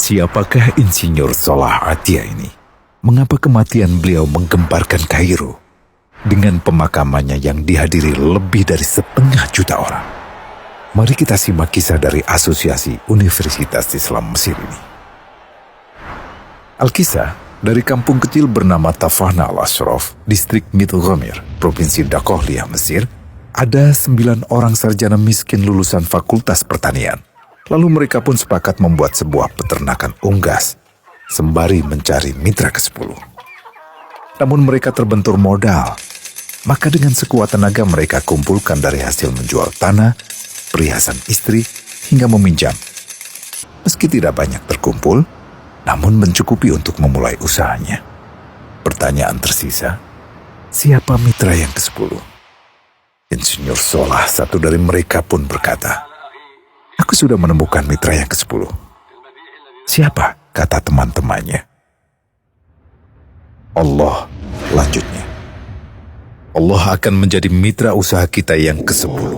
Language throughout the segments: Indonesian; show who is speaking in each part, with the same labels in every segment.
Speaker 1: Siapakah Insinyur Salah Atia ini? Mengapa kematian beliau menggemparkan Kairo? Dengan pemakamannya yang dihadiri lebih dari 1,5 juta orang. Mari kita simak kisah dari Asosiasi Universitas Islam Mesir ini. Al-Kisah dari kampung kecil bernama Tafahna al-Ashraf, distrik Mitghamir, Provinsi Dakohlia, Mesir, ada 9 orang sarjana miskin lulusan Fakultas Pertanian. Lalu mereka pun sepakat membuat sebuah peternakan unggas, sembari mencari mitra ke-10. Namun mereka terbentur modal. Maka dengan sekuat tenaga mereka kumpulkan dari hasil menjual tanah, perhiasan istri, hingga meminjam. Meski tidak banyak terkumpul, namun mencukupi untuk memulai usahanya. Pertanyaan tersisa, siapa mitra yang ke-10? Insinyur Salah, satu dari mereka pun berkata, "Aku sudah menemukan mitra yang ke-10. Siapa?" kata teman-temannya. "Allah," lanjutnya. "Allah akan menjadi mitra usaha kita yang ke-10.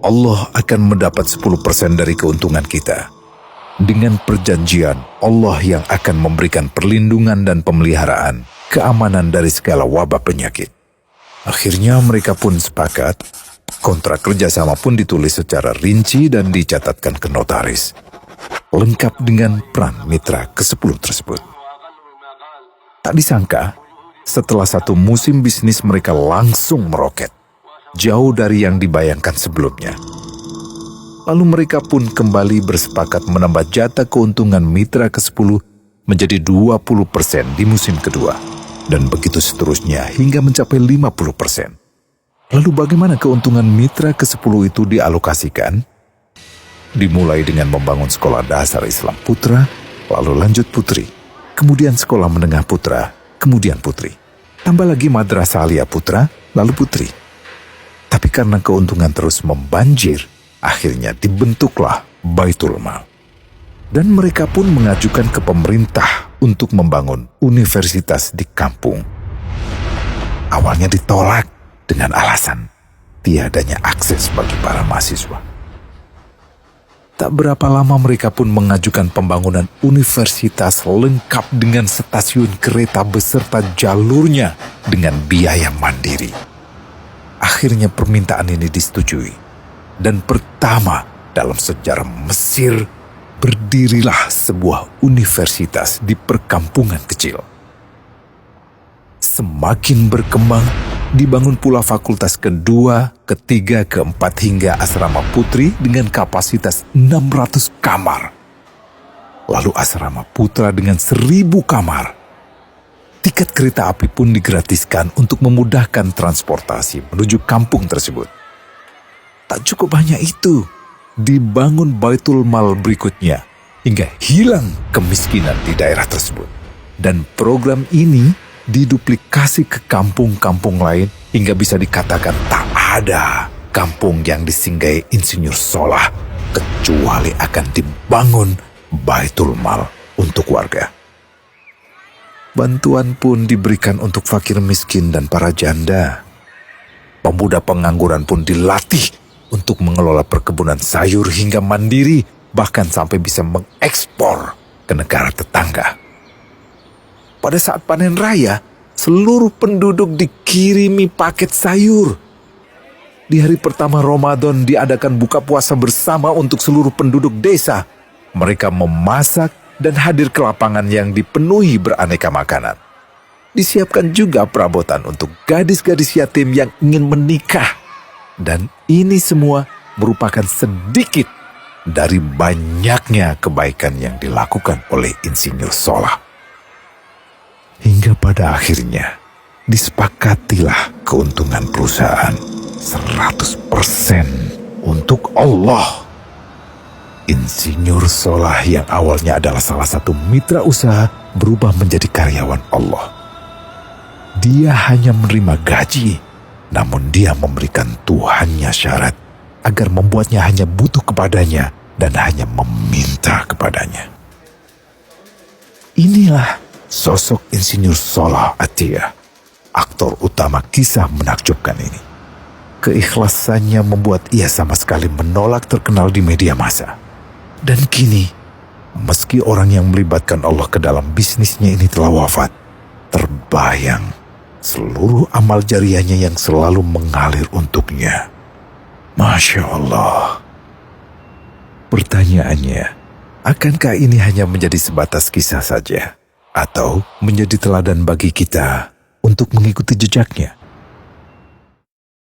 Speaker 1: Allah akan mendapat 10% dari keuntungan kita. Dengan perjanjian, Allah yang akan memberikan perlindungan dan pemeliharaan, keamanan dari segala wabah penyakit." Akhirnya mereka pun sepakat. Kontrak kerjasama pun ditulis secara rinci dan dicatatkan ke notaris, lengkap dengan peran mitra ke-10 tersebut. Tak disangka, setelah 1 musim bisnis mereka langsung meroket, jauh dari yang dibayangkan sebelumnya. Lalu mereka pun kembali bersepakat menambah jatah keuntungan mitra ke-10 menjadi 20% di musim kedua, dan begitu seterusnya hingga mencapai 50%. Lalu bagaimana keuntungan mitra ke-10 itu dialokasikan? Dimulai dengan membangun sekolah dasar Islam putra, lalu lanjut putri, kemudian sekolah menengah putra, kemudian putri. Tambah lagi madrasah aliyah putra, lalu putri. Tapi karena keuntungan terus membanjir, akhirnya dibentuklah Baitul Mal. Dan mereka pun mengajukan ke pemerintah untuk membangun universitas di kampung. Awalnya ditolak dengan alasan tiadanya akses bagi para mahasiswa. Tak berapa lama mereka pun mengajukan pembangunan universitas lengkap dengan stasiun kereta beserta jalurnya dengan biaya mandiri. Akhirnya permintaan ini disetujui. Dan pertama dalam sejarah Mesir, berdirilah sebuah universitas di perkampungan kecil. Semakin berkembang, dibangun pula fakultas kedua, ketiga, keempat hingga asrama putri dengan kapasitas 600 kamar. Lalu asrama putra dengan 1.000 kamar. Tiket kereta api pun digratiskan untuk memudahkan transportasi menuju kampung tersebut. Tak cukup hanya itu, dibangun Baitul Mal berikutnya hingga hilang kemiskinan di daerah tersebut. Dan program ini diduplikasi ke kampung-kampung lain hingga bisa dikatakan tak ada kampung yang disinggahi Insinyur Salah kecuali akan dibangun Baitul Mal untuk warga. Bantuan pun diberikan untuk fakir miskin dan para janda. Pemuda pengangguran pun dilatih untuk mengelola perkebunan sayur hingga mandiri, bahkan sampai bisa mengekspor ke negara tetangga. Pada saat panen raya, seluruh penduduk dikirimi paket sayur. Di hari pertama Ramadan diadakan buka puasa bersama untuk seluruh penduduk desa. Mereka memasak dan hadir ke lapangan yang dipenuhi beraneka makanan. Disiapkan juga perabotan untuk gadis-gadis yatim yang ingin menikah. Dan ini semua merupakan sedikit dari banyaknya kebaikan yang dilakukan oleh Insinyur Salah. Hingga pada akhirnya disepakatilah keuntungan perusahaan 100% untuk Allah. Insinyur Salah yang awalnya adalah salah satu mitra usaha berubah menjadi karyawan Allah. Dia hanya menerima gaji, namun dia memberikan Tuhannya syarat agar membuatnya hanya butuh kepadanya dan hanya meminta kepadanya. Inilah sosok Insinyur Salah Atia, aktor utama kisah menakjubkan ini. Keikhlasannya membuat ia sama sekali menolak terkenal di media massa. Dan kini, meski orang yang melibatkan Allah ke dalam bisnisnya ini telah wafat, terbayang seluruh amal jariahnya yang selalu mengalir untuknya. Masya Allah. Pertanyaannya, akankah ini hanya menjadi sebatas kisah saja? Atau menjadi teladan bagi kita untuk mengikuti jejaknya?